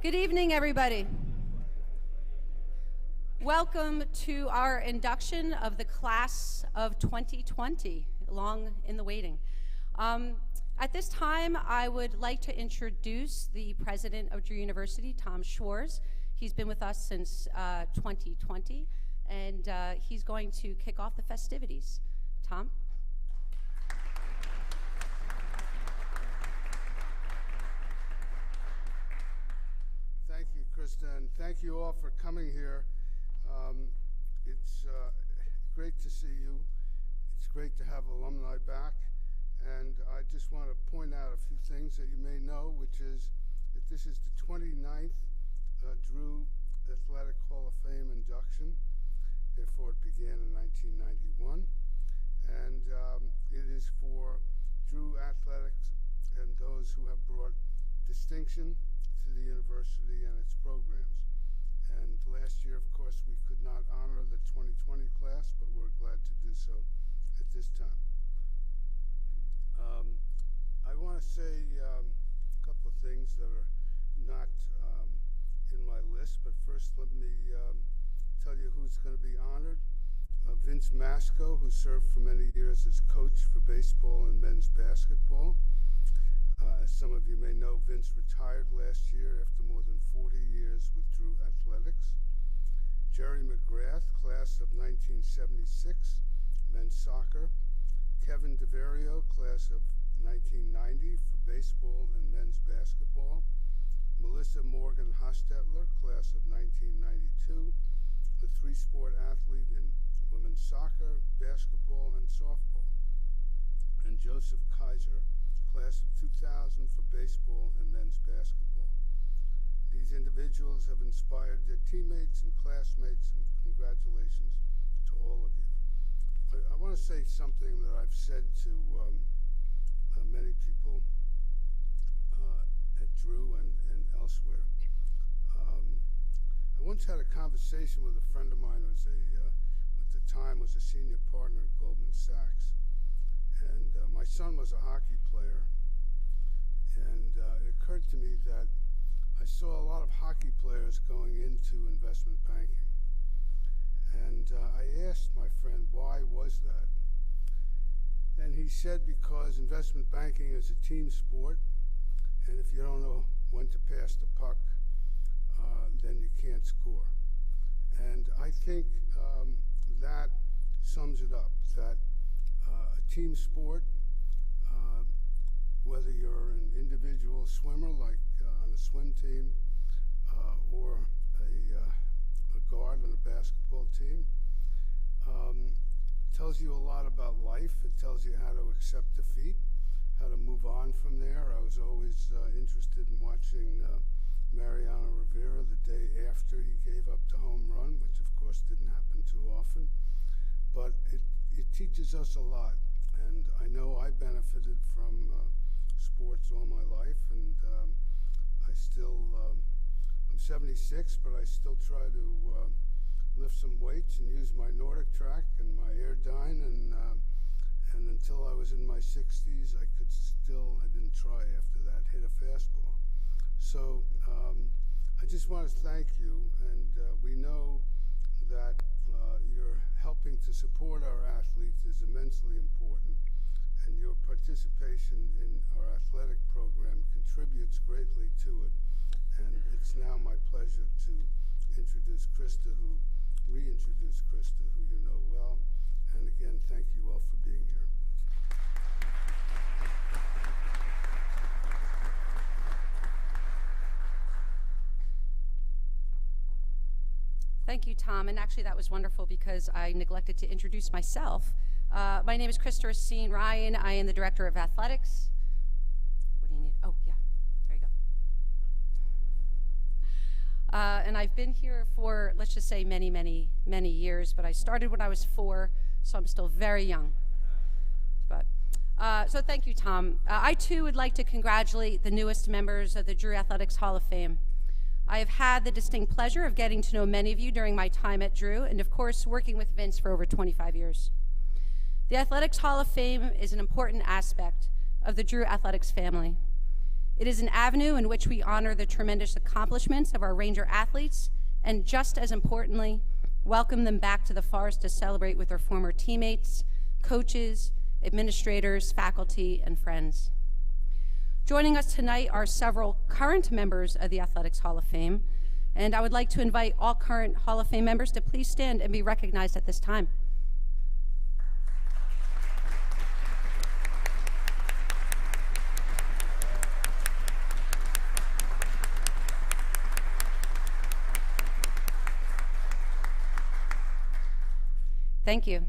Good evening, everybody. Welcome to our induction of the class of 2020, long in the waiting. At this time, I would like to introduce the president of Drew University, Tom Schwarz. He's been with us since 2020, and he's going to kick off the festivities. Tom? Thank you, Krista, and thank you all for coming here. It's great to see you. It's great to have alumni back, and I just want to point out a few things that you may know, which is that this is the 29th Drew Athletic Hall of Fame induction. Therefore, it began in 1991, and it is for Drew athletics and those who have brought distinction to the university and its programs. And last year, of course, we could not honor the 2020 class, but we're glad to do so at this time. I want to say a couple of things that are not in my list, but first let me tell you who's going to be honored. Vince Masco, who served for many years as coach for baseball and men's basketball. As some of you may know, Vince retired last year after more than 40 years with Drew Athletics. Gerry McGrath, class of 1976, men's soccer. Kevin Devario, class of 1990 for baseball and men's basketball. Melissa Morgan-Hostetler, class of 1992, a three-sport athlete in women's soccer, basketball, and softball. And Joseph Keiser, class of 2000 for baseball and men's basketball. These individuals have inspired their teammates and classmates, and congratulations to all of you. I want to say something that I've said to many people at Drew and elsewhere. I once had a conversation with a friend of mine who was at the time was a senior partner at Goldman Sachs. And my son was a hockey player, and it occurred to me that I saw a lot of hockey players going into investment banking. And I asked my friend, why was that? And he said, because investment banking is a team sport, and if you don't know when to pass the puck, then you can't score. And I think that sums it up, that a team sport, whether you're an individual swimmer like on a swim team or a guard on a basketball team, tells you a lot about life. It tells you how to accept defeat, how to move on from there. I was always interested in watching Mariano Rivera the day after he gave up the home run, which of course didn't happen too often. But it teaches us a lot, and I know I benefited from sports all my life, and I still, I'm 76, but I still try to lift some weights and use my Nordic track and my Airdyne, and until I was in my 60s, I didn't try after that, hit a fastball. So I just want to thank you, and we know that your helping to support our athletes is immensely important, and your participation in our athletic program contributes greatly to it. And it's now my pleasure to reintroduce Krista, who you know well. And again, thank you all for being here. Thank you, Tom. And actually, that was wonderful because I neglected to introduce myself. My name is Krista Racine-Ryan. I am the Director of Athletics. What do you need? Oh, yeah. There you go. And I've been here for, let's just say, many, many, many years. But I started when I was 4, so I'm still very young. But so thank you, Tom. I, too, would like to congratulate the newest members of the Drew Athletics Hall of Fame. I have had the distinct pleasure of getting to know many of you during my time at Drew, and of course, working with Vince for over 25 years. The Athletics Hall of Fame is an important aspect of the Drew Athletics family. It is an avenue in which we honor the tremendous accomplishments of our Ranger athletes and, just as importantly, welcome them back to the Forest to celebrate with their former teammates, coaches, administrators, faculty, and friends. Joining us tonight are several current members of the Athletics Hall of Fame, and I would like to invite all current Hall of Fame members to please stand and be recognized at this time. Thank you.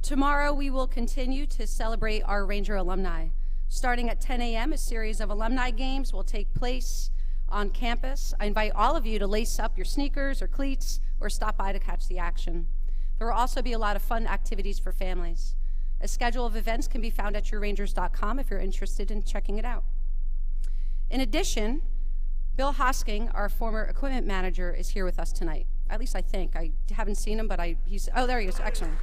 Tomorrow we will continue to celebrate our Ranger alumni. Starting at 10 a.m., a series of alumni games will take place on campus. I invite all of you to lace up your sneakers or cleats or stop by to catch the action. There will also be a lot of fun activities for families. A schedule of events can be found at yourrangers.com if you're interested in checking it out. In addition, Bill Hosking, our former equipment manager, is here with us tonight. At least I think. I haven't seen him, but he's, oh, there he is. Excellent.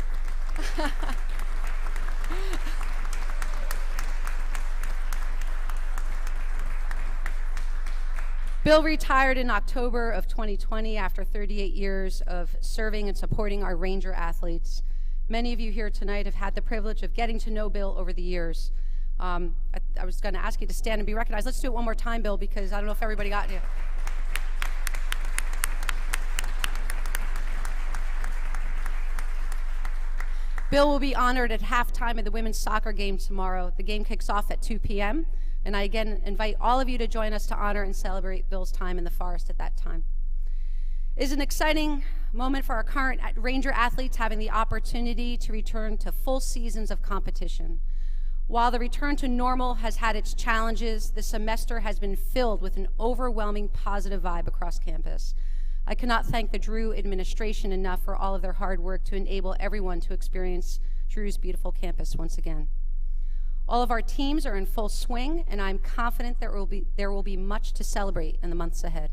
Bill retired in October of 2020 after 38 years of serving and supporting our Ranger athletes. Many of you here tonight have had the privilege of getting to know Bill over the years. I was going to ask you to stand and be recognized. Let's do it one more time, Bill, because I don't know if everybody got you. Bill will be honored at halftime of the women's soccer game tomorrow. The game kicks off at 2 p.m., and I again invite all of you to join us to honor and celebrate Bill's time in the Forest at that time. It is an exciting moment for our current Ranger athletes having the opportunity to return to full seasons of competition. While the return to normal has had its challenges, the semester has been filled with an overwhelming positive vibe across campus. I cannot thank the Drew administration enough for all of their hard work to enable everyone to experience Drew's beautiful campus once again. All of our teams are in full swing, and I'm confident there will be much to celebrate in the months ahead.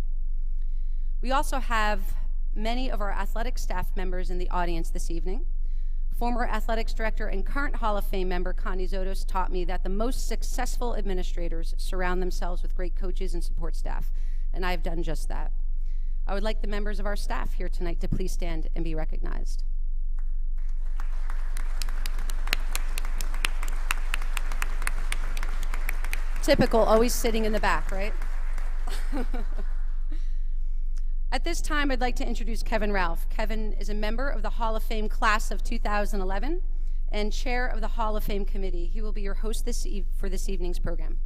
We also have many of our athletic staff members in the audience this evening. Former athletics director and current Hall of Fame member Connie Zotos taught me that the most successful administrators surround themselves with great coaches and support staff, and I've done just that. I would like the members of our staff here tonight to please stand and be recognized. Typical, always sitting in the back, right? At this time, I'd like to introduce Kevin Ralph. Kevin is a member of the Hall of Fame class of 2011 and chair of the Hall of Fame committee. He will be your host for this evening's program.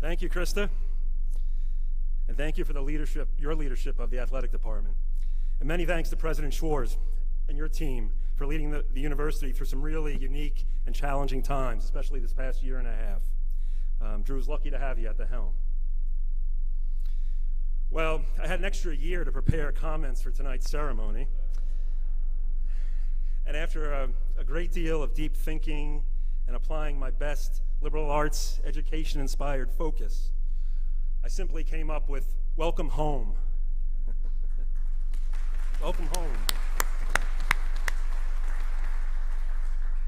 Thank you, Krista, and thank you for the leadership, your leadership of the athletic department. And many thanks to President Schwarz and your team for leading the university through some really unique and challenging times, especially this past year and a half. Drew's lucky to have you at the helm. Well, I had an extra year to prepare comments for tonight's ceremony. And after a great deal of deep thinking and applying my best liberal arts, education-inspired focus, I simply came up with welcome home. Welcome home.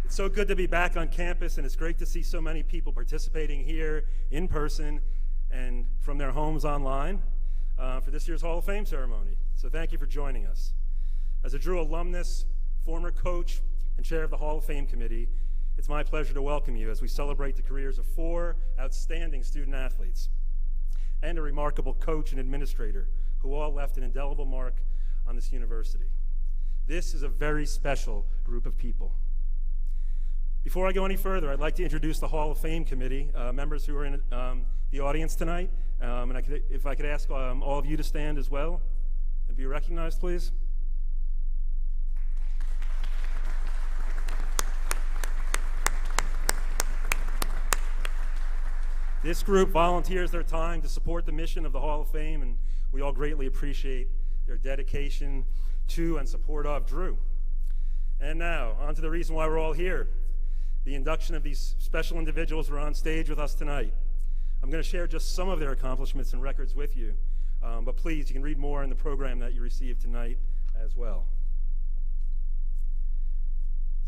It's so good to be back on campus, and it's great to see so many people participating here in person and from their homes online for this year's Hall of Fame ceremony. So thank you for joining us. As a Drew alumnus, former coach, and chair of the Hall of Fame committee, it's my pleasure to welcome you as we celebrate the careers of 4 outstanding student athletes and a remarkable coach and administrator who all left an indelible mark on this university. This is a very special group of people. Before I go any further, I'd like to introduce the Hall of Fame committee, members who are in the audience tonight. And if I could ask all of you to stand as well and be recognized, please. This group volunteers their time to support the mission of the Hall of Fame, and we all greatly appreciate their dedication to and support of Drew. And now, on to the reason why we're all here, the induction of these special individuals who are on stage with us tonight. I'm going to share just some of their accomplishments and records with you, But please, you can read more in the program that you received tonight as well.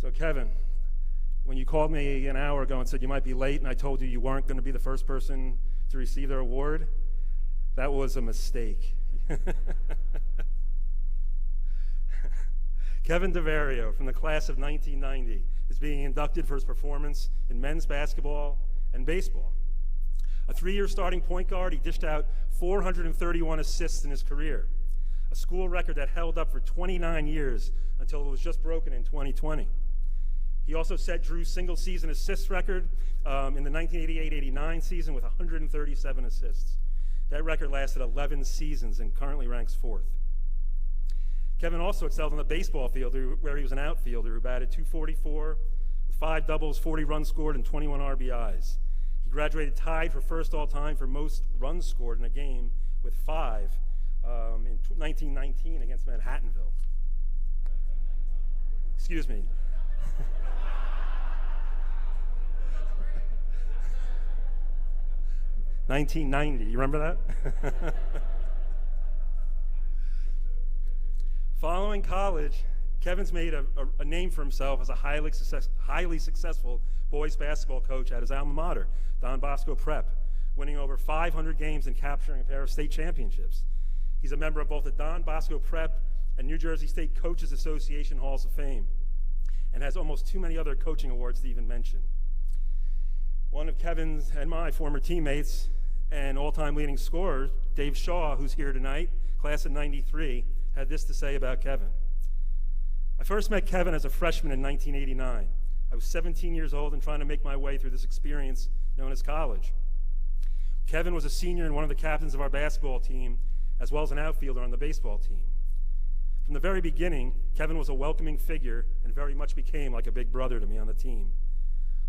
So Kevin, when you called me an hour ago and said you might be late and I told you you weren't going to be the first person to receive their award, that was a mistake. Kevin Devario from the class of 1990 is being inducted for his performance in men's basketball and baseball. A 3-year starting point guard, he dished out 431 assists in his career, a school record that held up for 29 years until it was just broken in 2020. He also set Drew's single-season assist record in the 1988-89 season with 137 assists. That record lasted 11 seasons and currently ranks 4th. Kevin also excelled on the baseball field, where he was an outfielder who batted .244 with 5 doubles, 40 runs scored, and 21 RBIs. He graduated tied for first all-time for most runs scored in a game with 5 in 1919 against Manhattanville. Excuse me. 1990, you remember that? Following college, Kevin's made a name for himself as a highly successful boys basketball coach at his alma mater, Don Bosco Prep, winning over 500 games and capturing a pair of state championships. He's a member of both the Don Bosco Prep and New Jersey State Coaches Association Halls of Fame, and has almost too many other coaching awards to even mention. One of Kevin's and my former teammates and all-time leading scorer, Dave Shaw, who's here tonight, class of '93, had this to say about Kevin. I first met Kevin as a freshman in 1989. I was 17 years old and trying to make my way through this experience known as college. Kevin was a senior and one of the captains of our basketball team, as well as an outfielder on the baseball team. From the very beginning, Kevin was a welcoming figure and very much became like a big brother to me on the team.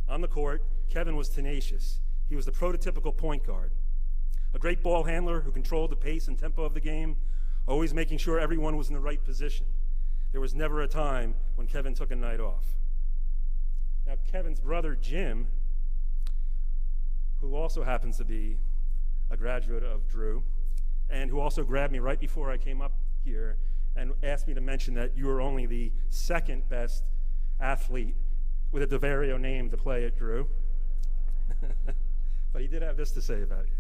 On the court, Kevin was tenacious. He was the prototypical point guard, a great ball handler who controlled the pace and tempo of the game, always making sure everyone was in the right position. There was never a time when Kevin took a night off. Now, Kevin's brother, Jim, who also happens to be a graduate of Drew, and who also grabbed me right before I came up here and asked me to mention that you were only the second best athlete with a Devario name to play at Drew. But he did have this to say about you.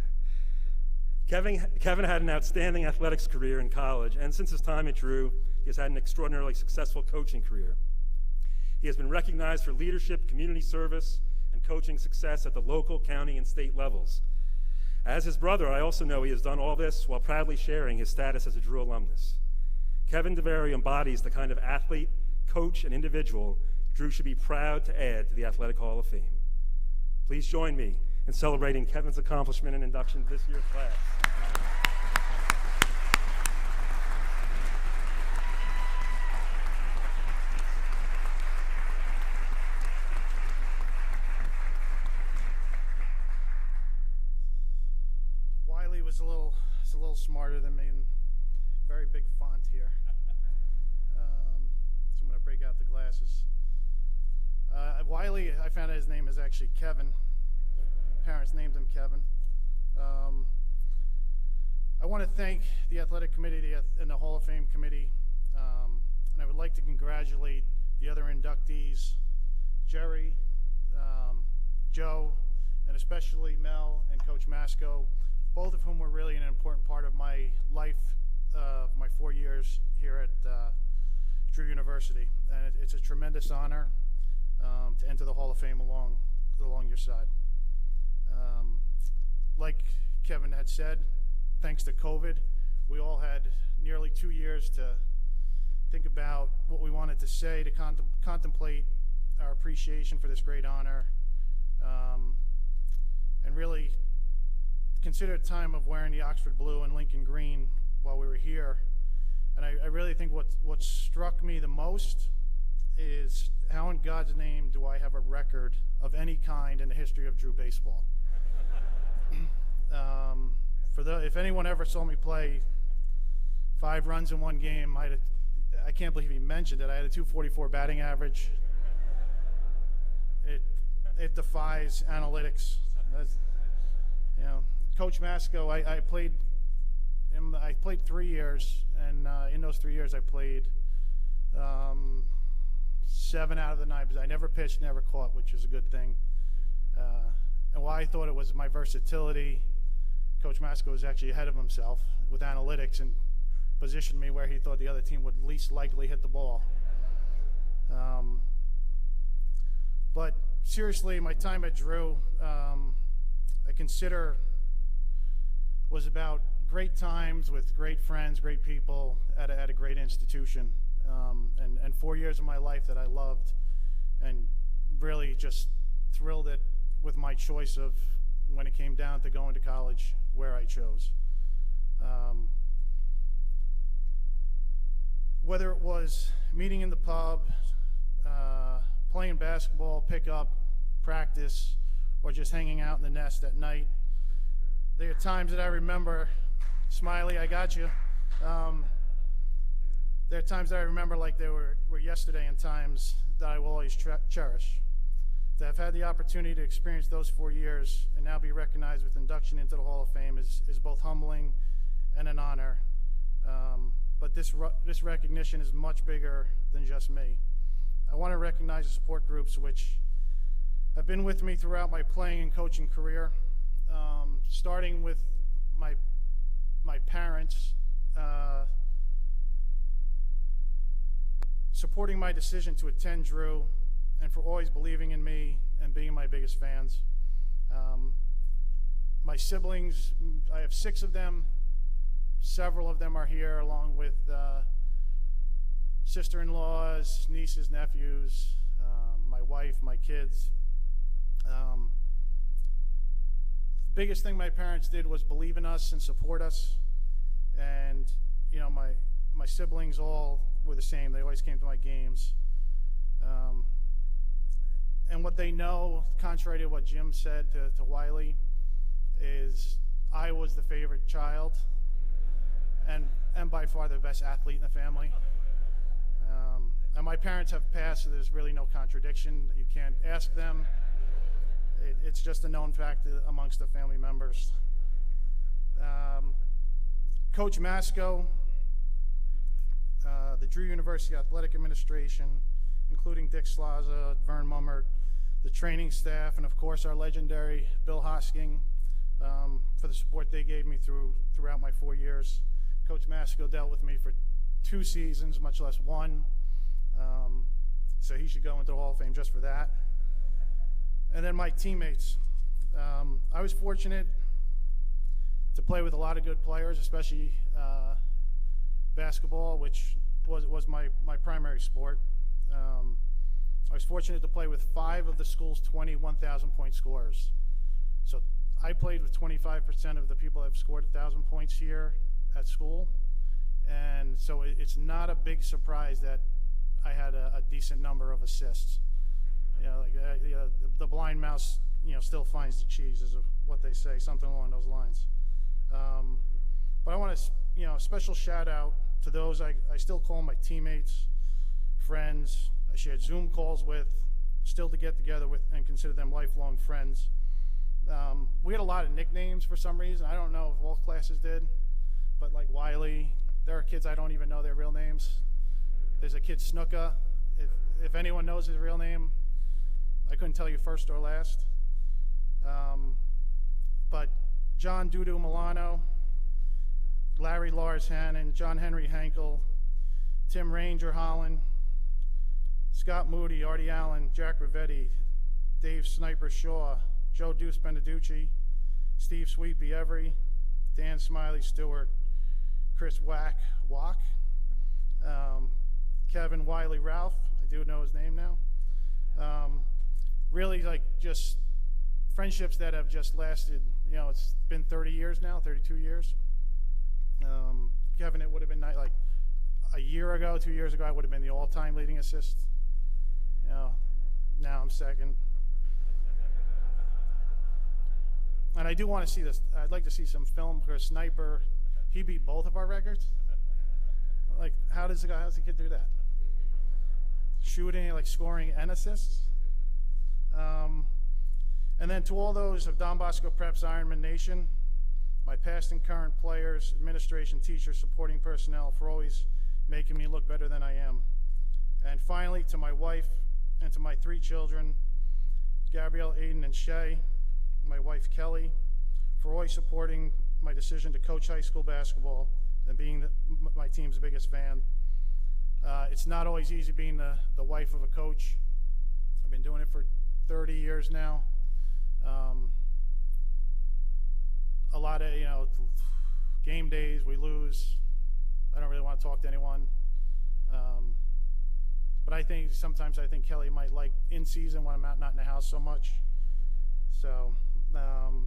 Kevin had an outstanding athletics career in college, and since his time at Drew, he has had an extraordinarily successful coaching career. He has been recognized for leadership, community service, and coaching success at the local, county, and state levels. As his brother, I also know he has done all this while proudly sharing his status as a Drew alumnus. Kevin Devery embodies the kind of athlete, coach, and individual Drew should be proud to add to the Athletic Hall of Fame. Please join me in celebrating Kevin's accomplishment and induction to this year's class. Wiley was a little smarter than me, and very big font here. So I'm going to break out the glasses. Wiley, I found out his name is actually Kevin. Parents named him Kevin. I want to thank the athletic committee and the Hall of Fame committee, and I would like to congratulate the other inductees, Gerry, Joe, and especially Mel and Coach Masco, both of whom were really an important part of my life, my 4 years here at Drew University. And it's a tremendous honor to enter the Hall of Fame along your side. Like Kevin had said, thanks to COVID, we all had nearly 2 years to think about what we wanted to say, to contemplate our appreciation for this great honor, and really consider a time of wearing the Oxford blue and Lincoln green while we were here. And I really think what struck me the most is how in God's name do I have a record of any kind in the history of Drew baseball. If anyone ever saw me play 5 runs in one game, I can't believe he mentioned it. I had a .244 batting average. It defies analytics. Coach Masco, I played I played 3 years, and in those 3 years I played 7 out of the 9, because I never pitched, never caught, which is a good thing. And while I thought it was my versatility, Coach Masco was actually ahead of himself with analytics and positioned me where he thought the other team would least likely hit the ball. But seriously, my time at Drew, I consider was about great times with great friends, great people at a great institution. And 4 years of my life that I loved, and really just thrilled it with my choice of, when it came down to going to college, where I chose. Whether it was meeting in the pub, playing basketball, pickup, practice, or just hanging out in the nest at night, there are times that I remember, Smiley, I got you. There are times that I remember like they were yesterday, and times that I will always cherish. To have had the opportunity to experience those 4 years and now be recognized with induction into the Hall of Fame is both humbling and an honor. But this recognition is much bigger than just me. I want to recognize the support groups which have been with me throughout my playing and coaching career, starting with my parents, supporting my decision to attend Drew, and for always believing in me and being my biggest fans. My siblings, I have 6 of them. Several of them are here, along with sister-in-laws, nieces, nephews, my wife, my kids. The biggest thing my parents did was believe in us and support us. And you know, my siblings all were the same. They always came to my games. And what they know, contrary to what Jim said to Wiley, is I was the favorite child and by far the best athlete in the family. And my parents have passed, so there's really no contradiction. You can't ask them. It's just a known fact amongst the family members. Coach Masco, the Drew University Athletic Administration, including Dick Slaza, Vern Mummert, the training staff, and of course our legendary Bill Hosking, for the support they gave me throughout my 4 years. Coach Masco dealt with me for 2 seasons, much less 1. So he should go into the Hall of Fame just for that. And then my teammates. I was fortunate to play with a lot of good players, especially basketball, which was my primary sport. I was fortunate to play with 5 of the school's 20 1,000-point scorers. So I played with 25% of the people that have scored 1,000 points here at school. And so it's not a big surprise that I had a decent number of assists. You know, like the blind mouse, still finds the cheese, is what they say, something along those lines. But I want to, a special shout out to those I still call my teammates, friends, I shared Zoom calls with, still to get together with and consider them lifelong friends. We had a lot of nicknames for some reason. I don't know if all classes did, but like Wiley, there are kids I don't even know their real names. There's a kid, Snooka. If anyone knows his real name, I couldn't tell you first or last. But John Dudu Milano, Larry Lars Hannon, John Henry Hankel, Tim Ranger Holland, Scott Moody, Artie Allen, Jack Rivetti, Dave Sniper Shaw, Joe Deuce Beneducci, Steve Sweepy Every, Dan Smiley Stewart, Chris Wack, Kevin Wiley Ralph, I do know his name now. Really just friendships that have just lasted, it's been 30 years now, 32 years. Kevin, it would have been like a year ago, 2 years ago, I would have been the all-time leading assist. Now I'm second. And I do want to see this. I'd like to see some film because Sniper, he beat both of our records. Like, how's the kid do that? Shooting, scoring, and assists. And then to all those of Don Bosco Prep's Ironman Nation, my past and current players, administration, teachers, supporting personnel for always making me look better than I am. And finally, to my wife and to my 3 children, Gabrielle, Aiden, and Shay, my wife Kelly, for always supporting my decision to coach high school basketball and being my team's biggest fan. It's not always easy being the wife of a coach. I've been doing it for 30 years now. A lot of, game days, we lose. I don't really want to talk to anyone. But sometimes I think Kelly might like in season when I'm not in the house so much. So,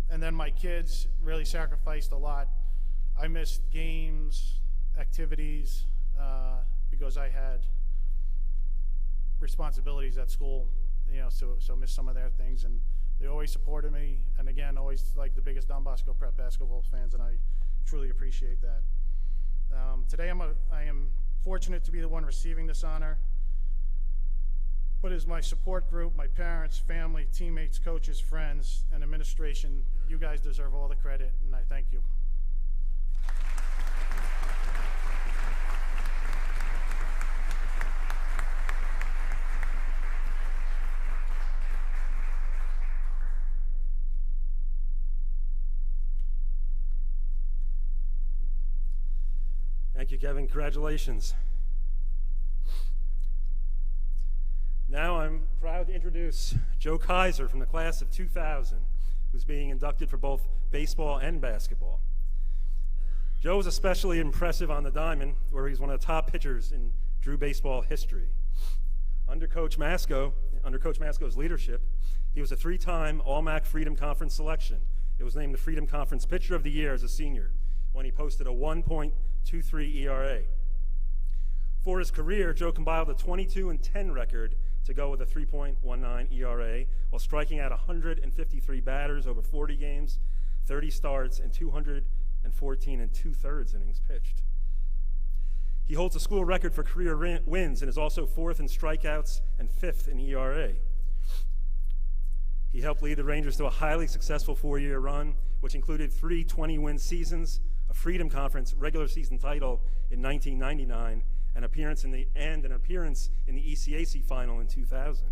and then my kids really sacrificed a lot. I missed games, activities, because I had responsibilities at school, so missed some of their things. And they always supported me, and again, always like the biggest Don Bosco Prep basketball fans, and I truly appreciate that. Today I am fortunate to be the one receiving this honor, but as my support group, my parents, family, teammates, coaches, friends, and administration, you guys deserve all the credit, and I thank you. Thank you, Kevin. Congratulations. Now I'm proud to introduce Joe Keiser from the class of 2000, who's being inducted for both baseball and basketball. Joe was especially impressive on the diamond, where he's one of the top pitchers in Drew baseball history. Under Coach Masko's leadership, he was a 3-time All-MAC Freedom Conference selection. It was named the Freedom Conference Pitcher of the Year as a senior, when he posted a 1.23 ERA. For his career, Joe compiled a 22-10 record to go with a 3.19 ERA, while striking out 153 batters over 40 games, 30 starts, and 214 2/3 innings pitched. He holds a school record for career wins and is also 4th in strikeouts and 5th in ERA. He helped lead the Rangers to a highly successful 4-year run, which included 3 20-win seasons, a Freedom Conference regular season title in 1999, an appearance in the ECAC final in 2000.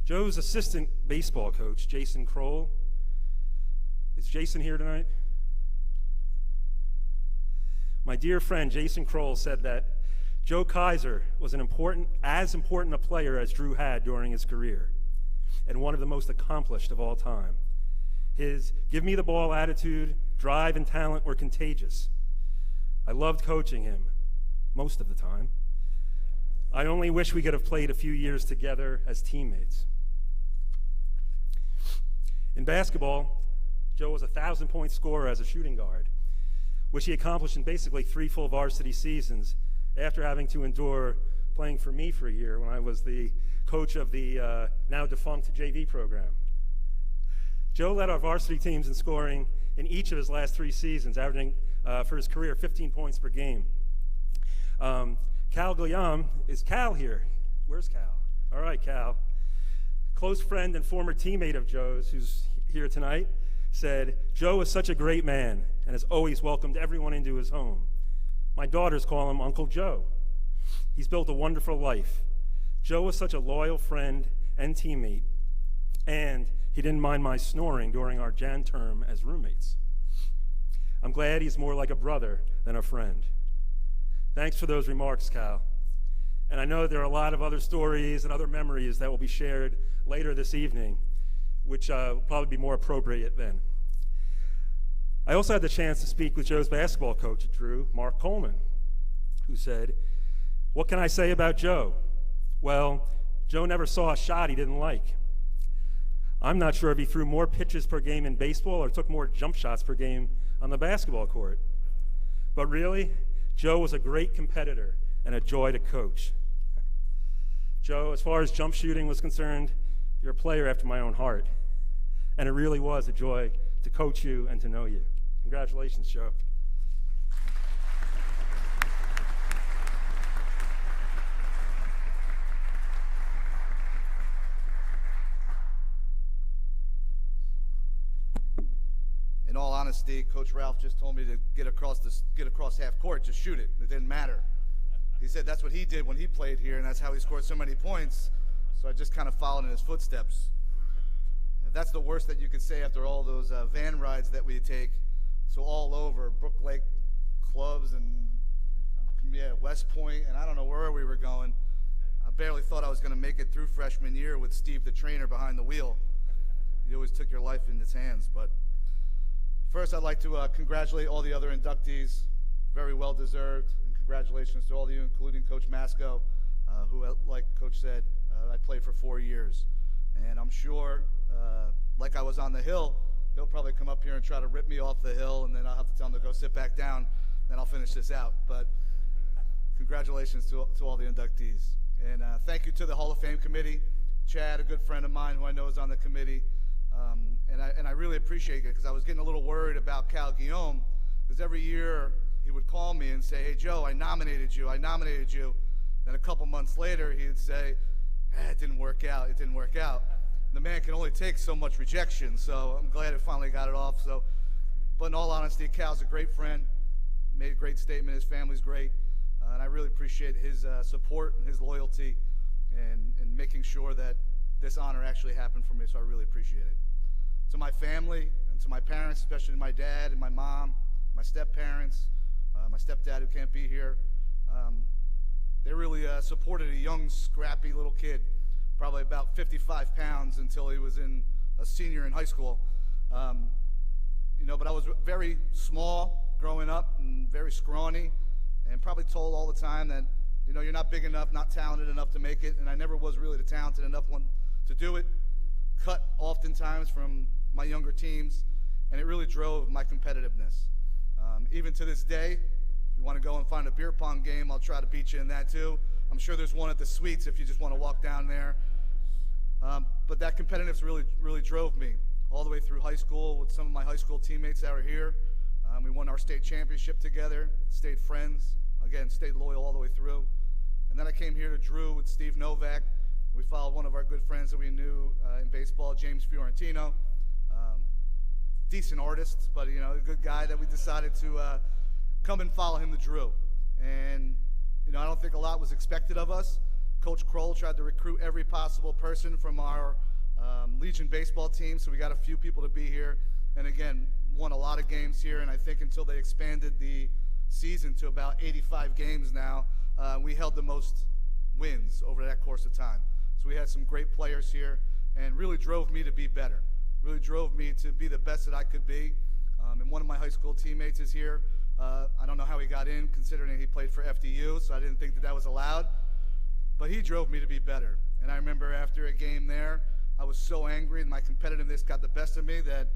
Joe's assistant baseball coach, Jason Kroll. Is Jason here tonight? My dear friend Jason Kroll said that Joe Keiser was as important a player as Drew had during his career, and one of the most accomplished of all time. His give me the ball attitude, drive, and talent were contagious. I loved coaching him most of the time. I only wish we could have played a few years together as teammates. In basketball, Joe was a 1,000-point scorer as a shooting guard, which he accomplished in basically 3 full varsity seasons after having to endure playing for me for a year when I was the coach of the now defunct JV program. Joe led our varsity teams in scoring in each of his last 3 seasons, averaging for his career 15 points per game. Cal Guillaume, is Cal here? Where's Cal? All right, Cal. Close friend and former teammate of Joe's, who's here tonight, said, Joe is such a great man and has always welcomed everyone into his home. My daughters call him Uncle Joe. He's built a wonderful life. Joe was such a loyal friend and teammate, and he didn't mind my snoring during our Jan term as roommates. I'm glad he's more like a brother than a friend. Thanks for those remarks, Cal. And I know there are a lot of other stories and other memories that will be shared later this evening, which will probably be more appropriate then. I also had the chance to speak with Joe's basketball coach at Drew, Mark Coleman, who said, what can I say about Joe? Well, Joe never saw a shot he didn't like. I'm not sure if he threw more pitches per game in baseball or took more jump shots per game on the basketball court. But really, Joe was a great competitor and a joy to coach. Joe, as far as jump shooting was concerned, you're a player after my own heart. And it really was a joy to coach you and to know you. Congratulations, Joe. in all honesty, Coach Ralph just told me to get across half court, just shoot it. It didn't matter. He said that's what he did when he played here, and that's how he scored so many points. So I just kind of followed in his footsteps. That's the worst that you could say after all those van rides that we take. So all over Brook Lake clubs and West Point, and I don't know where we were going. I barely thought I was going to make it through freshman year with Steve the trainer behind the wheel. You always took your life in his hands. But first, I'd like to congratulate all the other inductees. Very well deserved. And congratulations to all of you, including Coach Masco, who, like Coach said, I played for 4 years. And I'm sure, like I was on the hill, he'll probably come up here and try to rip me off the hill, and then I'll have to tell him to go sit back down, and I'll finish this out. But congratulations to all the inductees. And thank you to the Hall of Fame committee. Chad, a good friend of mine who I know is on the committee. And I really appreciate it, because I was getting a little worried about Cal Guillaume, because every year he would call me and say, hey, Joe, I nominated you. Then a couple months later, he'd say, it didn't work out. The man can only take so much rejection, so I'm glad it finally got it off. But in all honesty, Cal's a great friend, made a great statement. His family's great, and I really appreciate his support and his loyalty and making sure that this honor actually happened for me, so I really appreciate it. To my family and to my parents, especially my dad and my mom, my step-parents, my stepdad who can't be here, they really supported a young, scrappy little kid, probably about 55 pounds until he was a senior in high school. But I was very small growing up and very scrawny, and probably told all the time that, you're not big enough, not talented enough to make it, and I never was really the talented enough one to do it. Cut oftentimes from my younger teams, and it really drove my competitiveness. Even to this day, if you want to go and find a beer pong game, I'll try to beat you in that too. I'm sure there's one at the Suites if you just want to walk down there. But that competitiveness really drove me all the way through high school with some of my high school teammates that were here. We won our state championship together, stayed friends, again, stayed loyal all the way through. And then I came here to Drew with Steve Novak. We followed one of our good friends that we knew in baseball, James Fiorentino. Decent artist, but a good guy that we decided to come and follow him to Drew. And I don't think a lot was expected of us. Coach Kroll tried to recruit every possible person from our Legion baseball team, so we got a few people to be here. And again, won a lot of games here, and I think until they expanded the season to about 85 games now, we held the most wins over that course of time. So we had some great players here, and really drove me to be better. Really drove me to be the best that I could be. And one of my high school teammates is here. I don't know how he got in, considering he played for FDU, so I didn't think that was allowed. But he drove me to be better. And I remember after a game there, I was so angry, and my competitiveness got the best of me that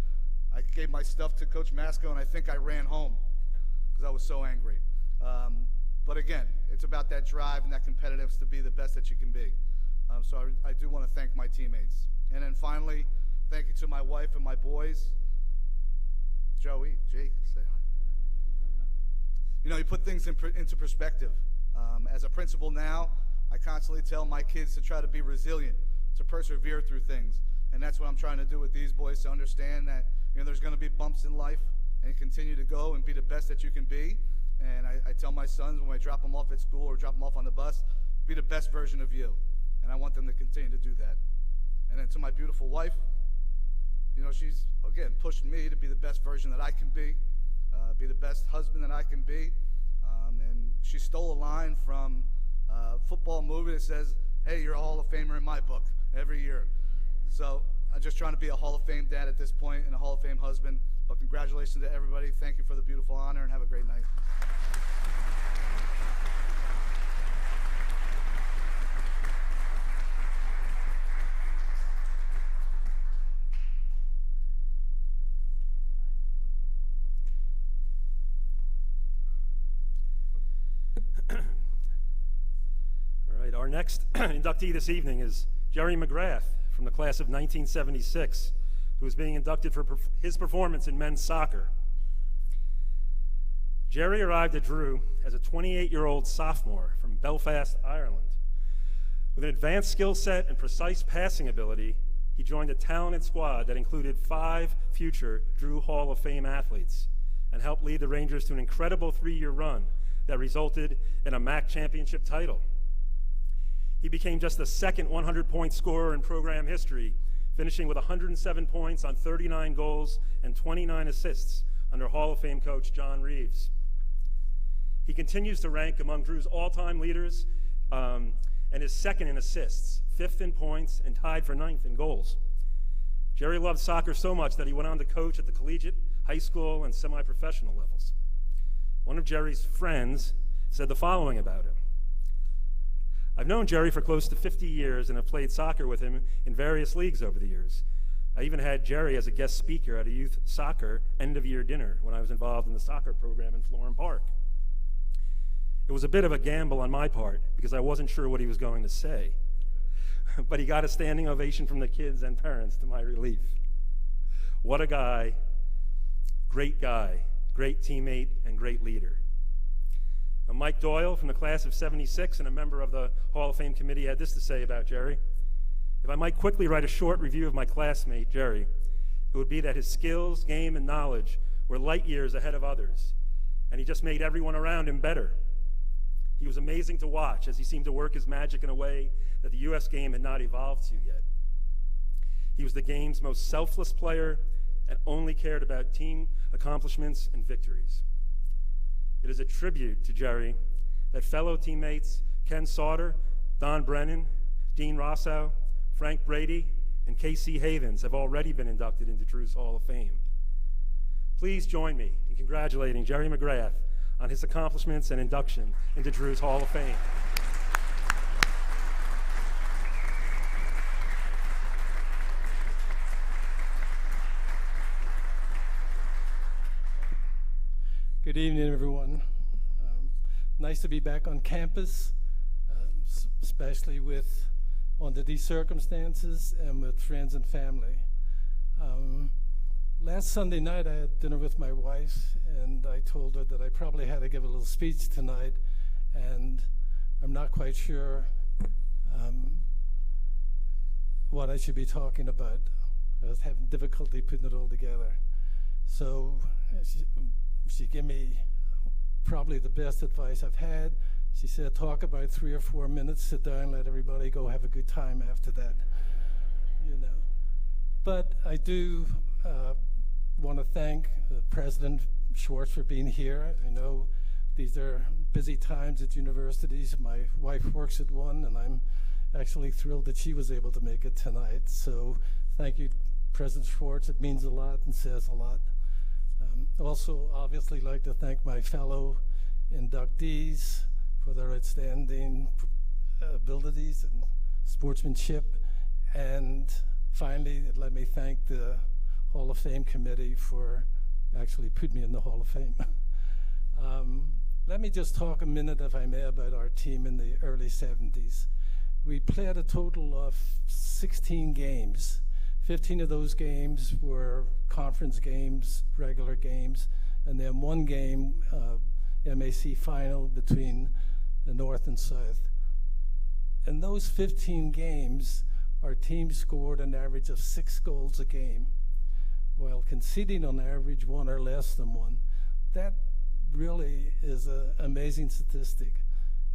I gave my stuff to Coach Masco, and I think I ran home because I was so angry. But again, it's about that drive and that competitiveness to be the best that you can be. So I do want to thank my teammates. And then finally, thank you to my wife and my boys. Joey, Jake, say hi. You put things into perspective. As a principal now, I constantly tell my kids to try to be resilient, to persevere through things. And that's what I'm trying to do with these boys, to understand that there's going to be bumps in life, and continue to go and be the best that you can be. And I tell my sons when I drop them off at school or drop them off on the bus, be the best version of you. And I want them to continue to do that. And then to my beautiful wife, she's, again, pushed me to be the best version that I can be the best husband that I can be. And she stole a line from a football movie that says, hey, you're a Hall of Famer in my book every year. So I'm just trying to be a Hall of Fame dad at this point and a Hall of Fame husband. But congratulations to everybody. Thank you for the beautiful honor, and have a great night. All right, our next inductee this evening is Gerry McGrath from the class of 1976, who is being inducted for his performance in men's soccer. Gerry arrived at Drew as a 28-year-old sophomore from Belfast, Ireland. With an advanced skill set and precise passing ability, he joined a talented squad that included 5 future Drew Hall of Fame athletes and helped lead the Rangers to an incredible 3-year run that resulted in a MAC championship title. He became just the second 100-point scorer in program history, finishing with 107 points on 39 goals and 29 assists under Hall of Fame coach John Reeves. He continues to rank among Drew's all-time leaders and is second in assists, 5th in points, and tied for 9th in goals. Gerry loved soccer so much that he went on to coach at the collegiate, high school, and semi-professional levels. One of Gerry's friends said the following about him: "I've known Gerry for close to 50 years and have played soccer with him in various leagues over the years. I even had Gerry as a guest speaker at a youth soccer end-of-year dinner when I was involved in the soccer program in Florham Park. It was a bit of a gamble on my part because I wasn't sure what he was going to say. But he got a standing ovation from the kids and parents to my relief. What a guy, great teammate, and great leader." Now, Mike Doyle from the class of '76 and a member of the Hall of Fame committee had this to say about Gerry: "If I might quickly write a short review of my classmate, Gerry, it would be that his skills, game, and knowledge were light years ahead of others, and he just made everyone around him better. He was amazing to watch as he seemed to work his magic in a way that the U.S. game had not evolved to yet. He was the game's most selfless player and only cared about team accomplishments and victories. It is a tribute to Gerry that fellow teammates Ken Sauter, Don Brennan, Dean Rousseau, Frank Brady, and K.C. Havens have already been inducted into Drew's Hall of Fame. Please join me in congratulating Gerry McGrath on his accomplishments and induction into Drew's Hall of Fame." Good evening, everyone. Nice to be back on campus, especially under these circumstances and with friends and family. Last Sunday night, I had dinner with my wife, and I told her that I probably had to give a little speech tonight, and I'm not quite sure what I should be talking about. I was having difficulty putting it all together. So she gave me probably the best advice I've had. She said, talk about 3 or 4 minutes, sit down, let everybody go have a good time after that, you know. But I do want to thank President Schwarz for being here. I know these are busy times at universities. My wife works at one, and I'm actually thrilled that she was able to make it tonight. So thank you, President Schwarz. It means a lot and says a lot. Also, obviously, like to thank my fellow inductees for their outstanding abilities and sportsmanship. And finally, let me thank the Hall of Fame committee for actually putting me in the Hall of Fame. Let me just talk a minute, if I may, about our team in the early 70s. We played a total of 16 games. 15 of those games were conference games, regular games, and then 1 game, MAC final between the North and South. In those 15 games, our team scored an average of 6 goals a game, while conceding on average 1 or less than 1. That really is an amazing statistic.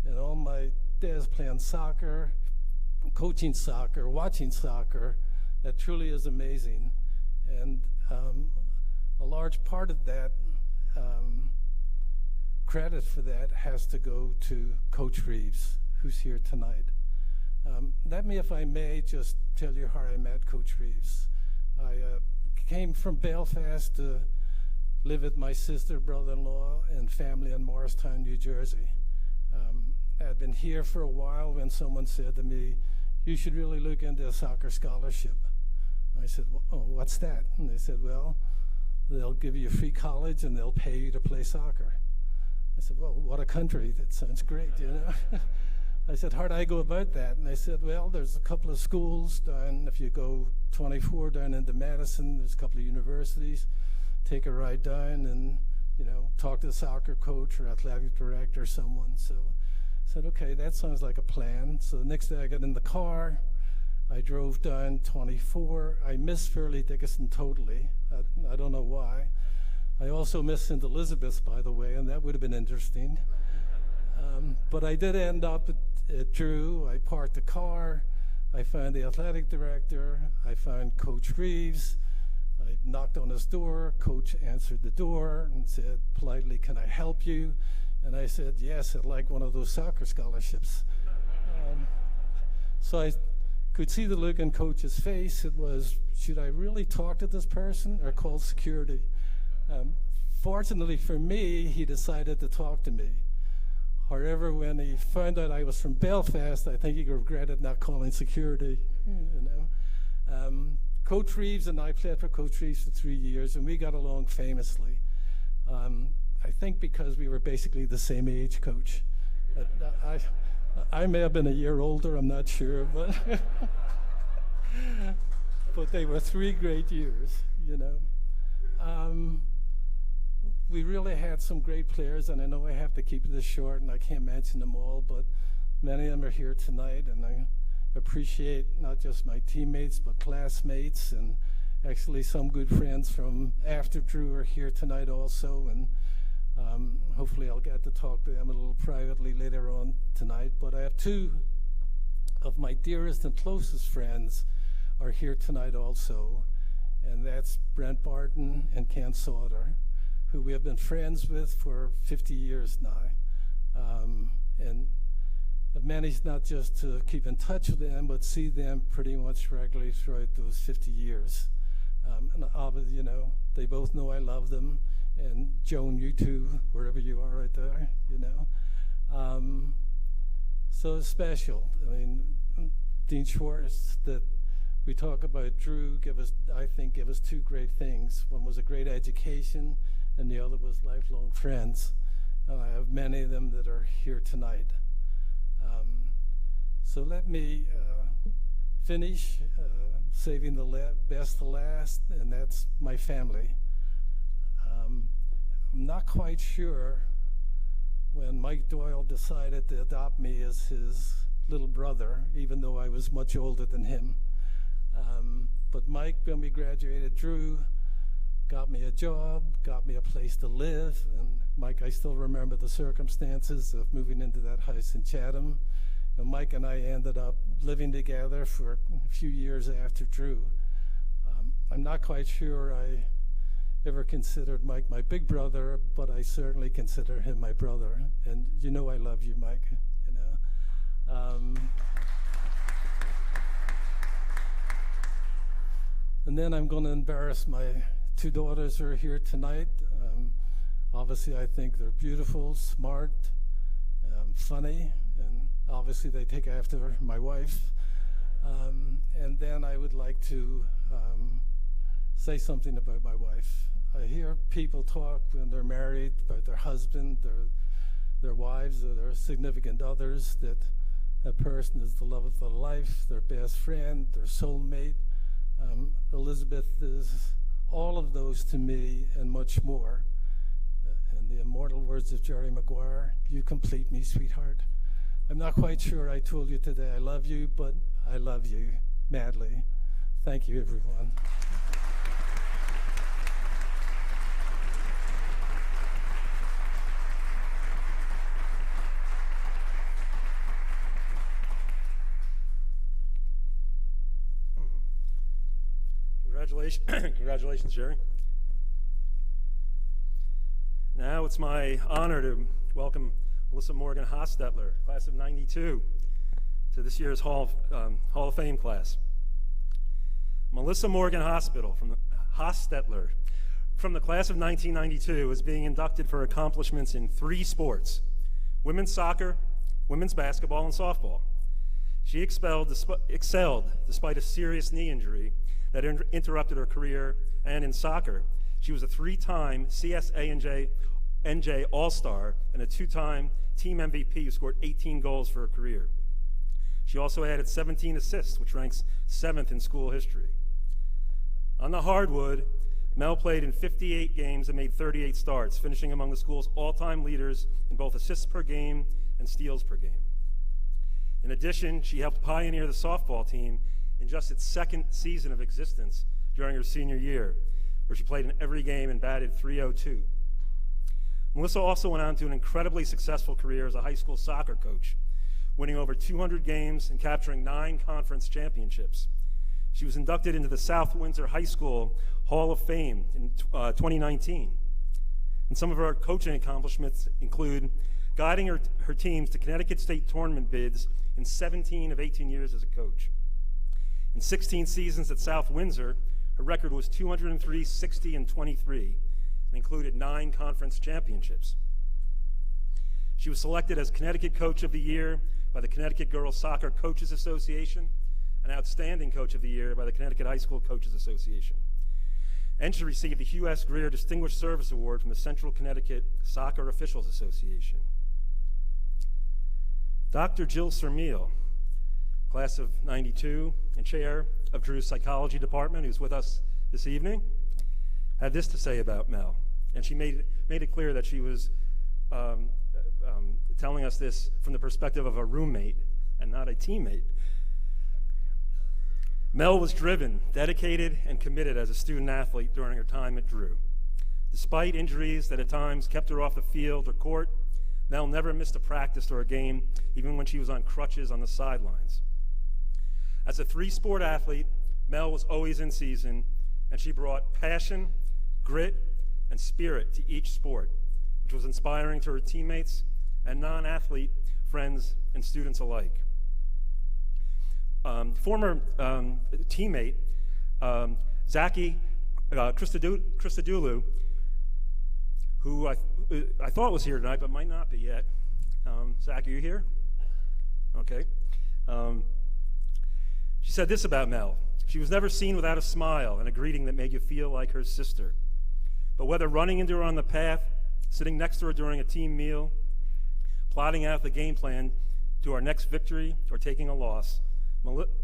And all my days playing soccer, coaching soccer, watching soccer, that truly is amazing. And a large part of that, credit for that has to go to Coach Reeves, who's here tonight. Let me, if I may, just tell you how I met Coach Reeves. I came from Belfast to live with my sister, brother-in-law, and family in Morristown, New Jersey. I'd been here for a while when someone said to me, "You should really look into a soccer scholarship." I said, well, "Oh, what's that?" And they said, "Well, they'll give you free college and they'll pay you to play soccer." I said, "Well, what a country. That sounds great, you know." I said, "How do I go about that?" And they said, "Well, there's a couple of schools down, if you go 24 down into Madison, there's a couple of universities. Take a ride down and, you know, talk to the soccer coach or athletic director or someone." So I said, okay, that sounds like a plan. So the next day I got in the car, I drove down 24. I missed Fairleigh Dickinson totally. I don't know why. I also missed St. Elizabeth, by the way, and that would have been interesting. But I did end up at Drew. I parked the car. I found the athletic director. I found Coach Reeves. I knocked on his door. Coach answered the door and said politely, "Can I help you?" And I said, "Yes, I'd like one of those soccer scholarships." So I could see the look in Coach's face. It was, should I really talk to this person or call security? Fortunately for me, he decided to talk to me. However, when he found out I was from Belfast, I think he regretted not calling security. Coach Reeves and I played for Coach Reeves for 3 years, and we got along famously. I think because we were basically the same age, Coach. I may have been a year older, I'm not sure, but but they were 3 great years, you know. We really had some great players, and I know I have to keep this short, and I can't mention them all, but many of them are here tonight, and I appreciate not just my teammates, but classmates, and actually some good friends from after Drew are here tonight also, and hopefully I'll get to talk to them a little privately later on tonight. But I have 2 of my dearest and closest friends are here tonight also, and that's Brent Barton and Ken Sauter, who we have been friends with for 50 years now. And I've managed not just to keep in touch with them, but see them pretty much regularly throughout those 50 years. And obviously, you know, they both know I love them. And Joan, you too, wherever you are right there, you know. So it's special. I mean, Dean Schwarz, that we talk about Drew, I think give us 2 great things. One was a great education, and the other was lifelong friends. I have many of them that are here tonight. So let me finish saving the best to last, and that's my family. I'm not quite sure when Mike Doyle decided to adopt me as his little brother, even though I was much older than him. But Mike, when we graduated, Drew got me a job, got me a place to live, and Mike, I still remember the circumstances of moving into that house in Chatham. And Mike and I ended up living together for a few years after Drew. I'm not quite sure I ever considered Mike my big brother, but I certainly consider him my brother. And you know I love you, Mike, you know. And then I'm going to embarrass my 2 daughters who are here tonight. Obviously, I think they're beautiful, smart, funny, and obviously they take after my wife. And then I would like to say something about my wife. I hear people talk when they're married about their husband, their wives, or their significant others, that that person is the love of their life, their best friend, their soulmate. Elizabeth is all of those to me and much more. In the immortal words of Jerry Maguire, "You complete me, sweetheart." I'm not quite sure I told you today I love you, but I love you madly. Thank you, everyone. Congratulations, Gerry. Now it's my honor to welcome Melissa Morgan-Hostetler, class of '92, to this year's Hall of Fame class. Melissa Morgan-Hostetler from the class of 1992 is being inducted for accomplishments in 3 sports: women's soccer, women's basketball, and softball. She excelled despite a serious knee injury that interrupted her career, and in soccer, she was a 3-time CSA&J All-Star and a 2-time team MVP who scored 18 goals for her career. She also added 17 assists, which ranks 7th in school history. On the hardwood, Mel played in 58 games and made 38 starts, finishing among the school's all-time leaders in both assists per game and steals per game. In addition, she helped pioneer the softball team in just its second season of existence during her senior year, where she played in every game and batted .302. Melissa also went on to an incredibly successful career as a high school soccer coach, winning over 200 games and capturing 9 conference championships. She was inducted into the South Windsor High School Hall of Fame in 2019. And some of her coaching accomplishments include guiding her teams to Connecticut State tournament bids in 17 of 18 years as a coach. In 16 seasons at South Windsor, her record was 203, 60, and 23, and included 9 conference championships. She was selected as Connecticut Coach of the Year by the Connecticut Girls Soccer Coaches Association, and Outstanding Coach of the Year by the Connecticut High School Coaches Association. And she received the Hugh S. Greer Distinguished Service Award from the Central Connecticut Soccer Officials Association. Dr. Jill Sermeal, class of '92 and chair of Drew's psychology department, who's with us this evening, had this to say about Mel. And she made it clear that she was telling us this from the perspective of a roommate and not a teammate. Mel was driven, dedicated, and committed as a student athlete during her time at Drew. Despite injuries that at times kept her off the field or court, Mel never missed a practice or a game, even when she was on crutches on the sidelines. As a 3-sport athlete, Mel was always in season, and she brought passion, grit, and spirit to each sport, which was inspiring to her teammates and non-athlete friends and students alike. Former teammate Zaki Christodoulou, who I thought was here tonight but might not be yet. Zach, are you here? Okay. She said this about Mel: she was never seen without a smile and a greeting that made you feel like her sister. But whether running into her on the path, sitting next to her during a team meal, plotting out the game plan to our next victory, or taking a loss,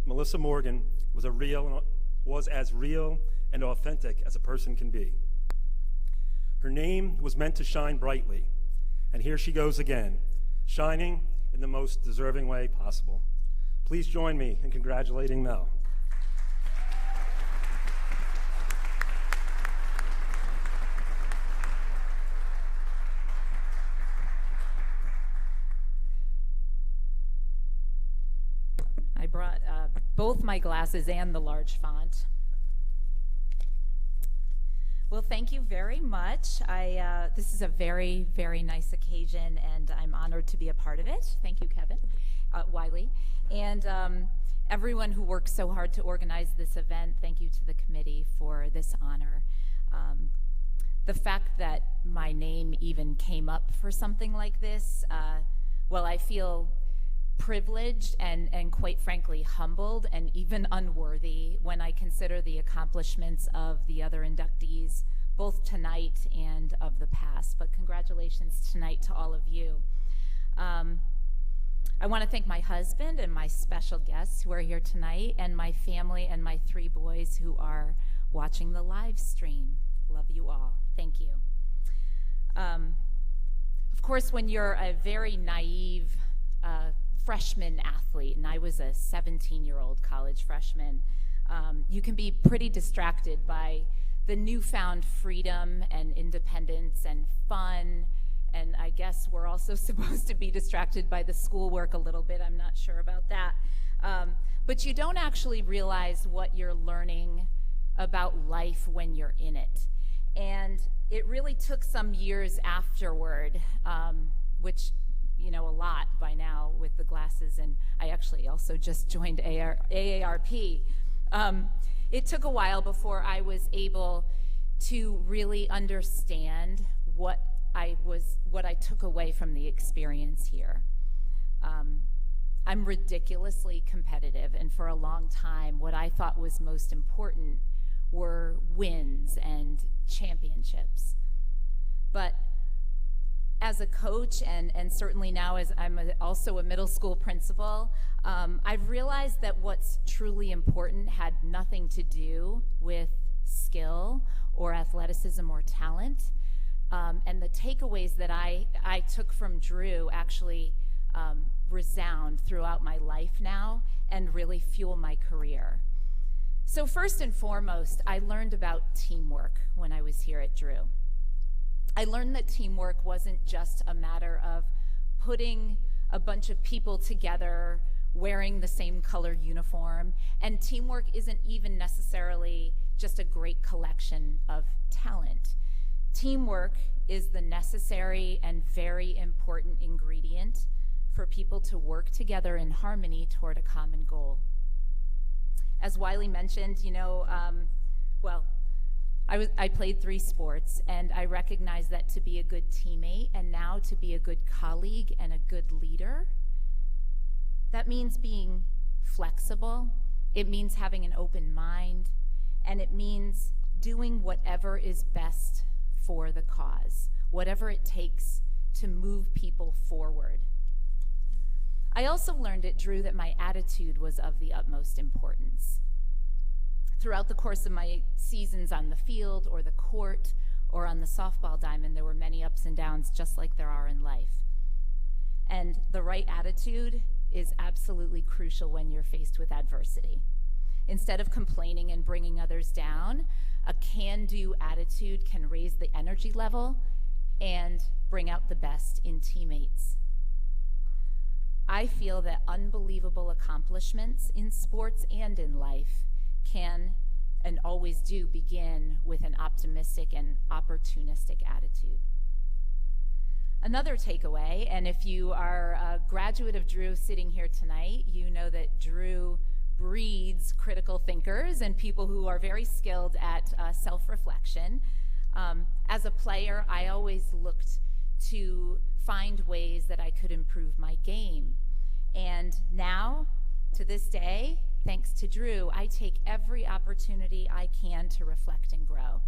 Melissa Morgan was as real and authentic as a person can be. Her name was meant to shine brightly, and here she goes again, shining in the most deserving way possible. Please join me in congratulating Mel. I brought both my glasses and the large font. Well, thank you very much. This is a very, very nice occasion, and I'm honored to be a part of it. Thank you, Kevin, Wiley, and everyone who worked so hard to organize this event. Thank you to the committee for this honor. The fact that my name even came up for something like this, well, I feel privileged and quite frankly humbled and even unworthy when I consider the accomplishments of the other inductees, both tonight and of the past. But congratulations tonight to all of you. I want to thank my husband and my special guests who are here tonight, and my family and my 3 boys who are watching the live stream. Love you all. Thank you. Of course, when you're a very naive freshman athlete, and I was a 17-year-old college freshman, you can be pretty distracted by the newfound freedom and independence and fun, and I guess we're also supposed to be distracted by the schoolwork a little bit. I'm not sure about that. But you don't actually realize what you're learning about life when you're in it. And it really took some years afterward, which, you know, a lot by now with the glasses, and I actually also just joined AARP. It took a while before I was able to really understand what I took away from the experience here. I'm ridiculously competitive, and for a long time, what I thought was most important were wins and championships. But as a coach, and certainly now as I'm also a middle school principal, I've realized that what's truly important had nothing to do with skill or athleticism or talent. And the takeaways that I took from Drew actually resound throughout my life now and really fuel my career. So first and foremost, I learned about teamwork when I was here at Drew. I learned that teamwork wasn't just a matter of putting a bunch of people together wearing the same color uniform, and teamwork isn't even necessarily just a great collection of talent. Teamwork is the necessary and very important ingredient for people to work together in harmony toward a common goal. As Wiley mentioned, I played 3 sports, and I recognize that to be a good teammate and now to be a good colleague and a good leader, that means being flexible, it means having an open mind, and it means doing whatever is best for the cause, whatever it takes to move people forward. I also learned at Drew that my attitude was of the utmost importance. Throughout the course of my seasons on the field or the court or on the softball diamond, there were many ups and downs just like there are in life. And the right attitude is absolutely crucial when you're faced with adversity. Instead of complaining and bringing others down, a can-do attitude can raise the energy level and bring out the best in teammates. I feel that unbelievable accomplishments in sports and in life can and always do begin with an optimistic and opportunistic attitude. Another takeaway, and if you are a graduate of Drew sitting here tonight, you know that Drew breeds critical thinkers and people who are very skilled at self-reflection. As a player, I always looked to find ways that I could improve my game. And now, to this day, thanks to Drew, I take every opportunity I can to reflect and grow.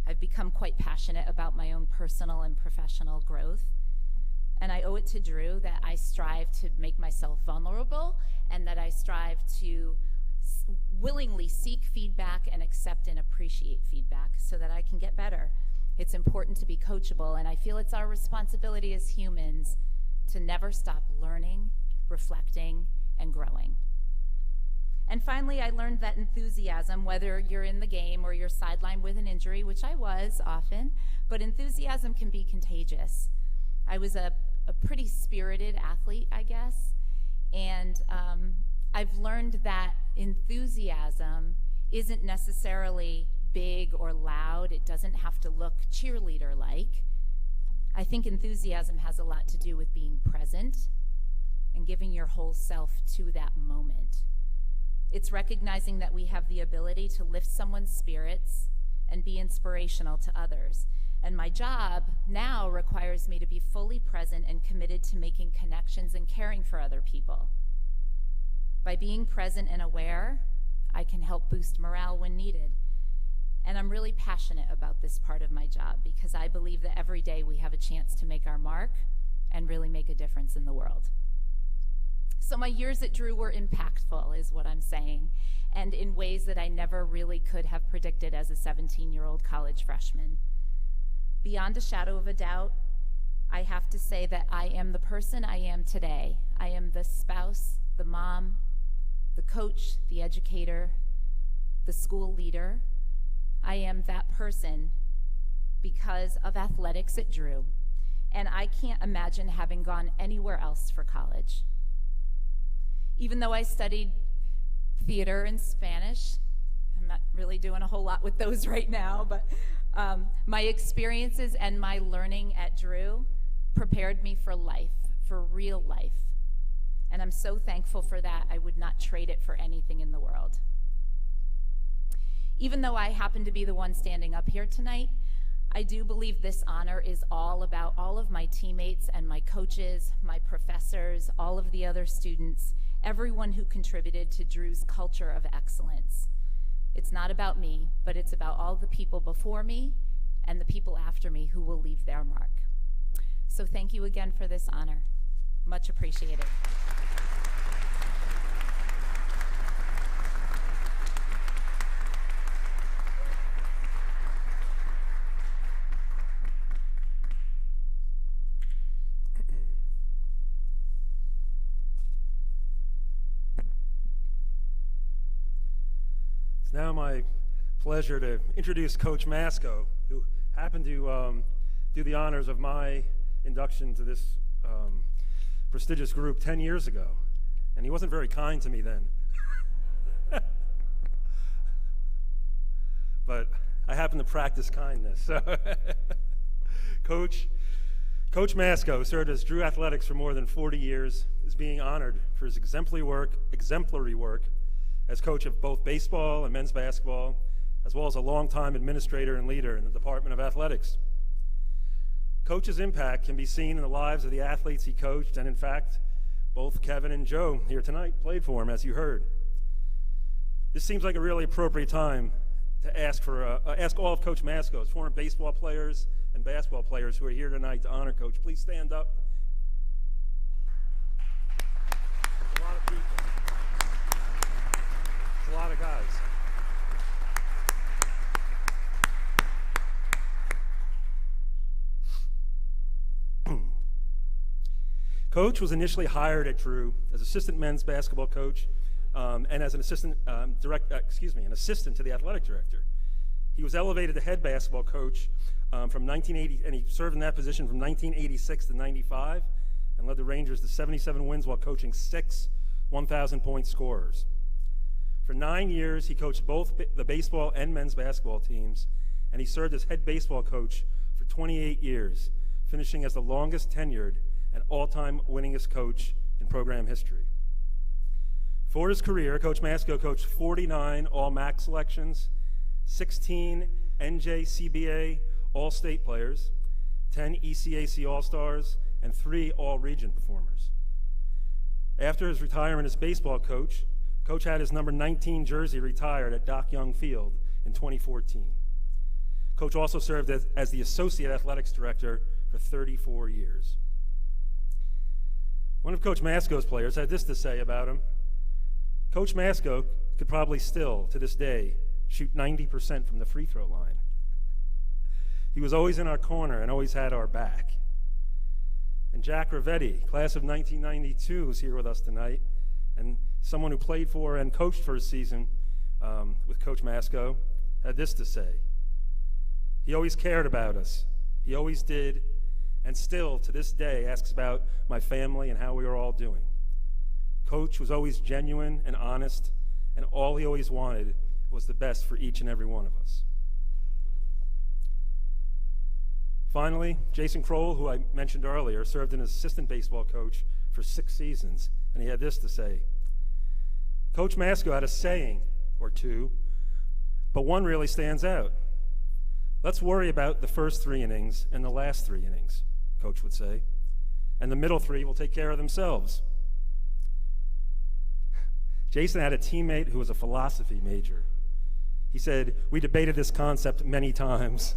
I've become quite passionate about my own personal and professional growth, and I owe it to Drew that I strive to make myself vulnerable and that I strive to willingly seek feedback and accept and appreciate feedback so that I can get better. It's important to be coachable, and I feel it's our responsibility as humans to never stop learning, reflecting, and growing. And finally, I learned that enthusiasm, whether you're in the game or you're sidelined with an injury, which I was often, but enthusiasm can be contagious. I was a pretty spirited athlete, I guess, and I've learned that enthusiasm isn't necessarily big or loud. It doesn't have to look cheerleader-like. I think enthusiasm has a lot to do with being present and giving your whole self to that moment. It's recognizing that we have the ability to lift someone's spirits and be inspirational to others. And my job now requires me to be fully present and committed to making connections and caring for other people. By being present and aware, I can help boost morale when needed. And I'm really passionate about this part of my job because I believe that every day we have a chance to make our mark and really make a difference in the world. So my years at Drew were impactful, is what I'm saying, and in ways that I never really could have predicted as a 17-year-old college freshman. Beyond a shadow of a doubt, I have to say that I am the person I am today. I am the spouse, the mom, the coach, the educator, the school leader. I am that person because of athletics at Drew, and I can't imagine having gone anywhere else for college. Even though I studied theater and Spanish, I'm not really doing a whole lot with those right now, but my experiences and my learning at Drew prepared me for life, for real life. And I'm so thankful for that. I would not trade it for anything in the world. Even though I happen to be the one standing up here tonight, I do believe this honor is all about all of my teammates and my coaches, my professors, all of the other students, everyone who contributed to Drew's culture of excellence. It's not about me, but it's about all the people before me and the people after me who will leave their mark. So thank you again for this honor. Much appreciated. now my pleasure to introduce Coach Masco, who happened to do the honors of my induction to this prestigious group 10 years ago. And he wasn't very kind to me then. But I happen to practice kindness. So Coach Masco served as Drew Athletics for more than 40 years, is being honored for his exemplary work as coach of both baseball and men's basketball, as well as a longtime administrator and leader in the Department of Athletics. Coach's impact can be seen in the lives of the athletes he coached, and in fact, both Kevin and Joe here tonight played for him, as you heard. This seems like a really appropriate time to ask all of Coach Masco's former baseball players and basketball players who are here tonight to honor Coach. Please stand up. It's a lot of people. It's a lot of guys. Coach was initially hired at Drew as assistant men's basketball coach and as an assistant to the athletic director. He was elevated to head basketball coach from 1980, and he served in that position from 1986 to 95, and led the Rangers to 77 wins while coaching 6 1,000-point scorers. For 9 years, he coached both the baseball and men's basketball teams, and he served as head baseball coach for 28 years, finishing as the longest tenured and all-time winningest coach in program history. For his career, Coach Masco coached 49 All-MAC selections, 16 NJCBA All-State players, 10 ECAC All-Stars, and 3 All-Region performers. After his retirement as baseball coach, Coach had his number 19 jersey retired at Doc Young Field in 2014. Coach also served as the Associate Athletics Director for 34 years. One of Coach Masco's players had this to say about him. Coach Masco could probably still, to this day, shoot 90% from the free throw line. He was always in our corner and always had our back. And Jack Rivetti, class of 1992, who's here with us tonight, and someone who played for and coached for a season with Coach Masco, had this to say. He always cared about us. He always did, and still, to this day, asks about my family and how we were all doing. Coach was always genuine and honest, and all he always wanted was the best for each and every one of us. Finally, Jason Kroll, who I mentioned earlier, served as assistant baseball coach for 6 seasons, and he had this to say. Coach Masco had a saying or two, but one really stands out. Let's worry about the first 3 innings and the last 3 innings, Coach would say, and the middle 3 will take care of themselves. Jason had a teammate who was a philosophy major. He said, we debated this concept many times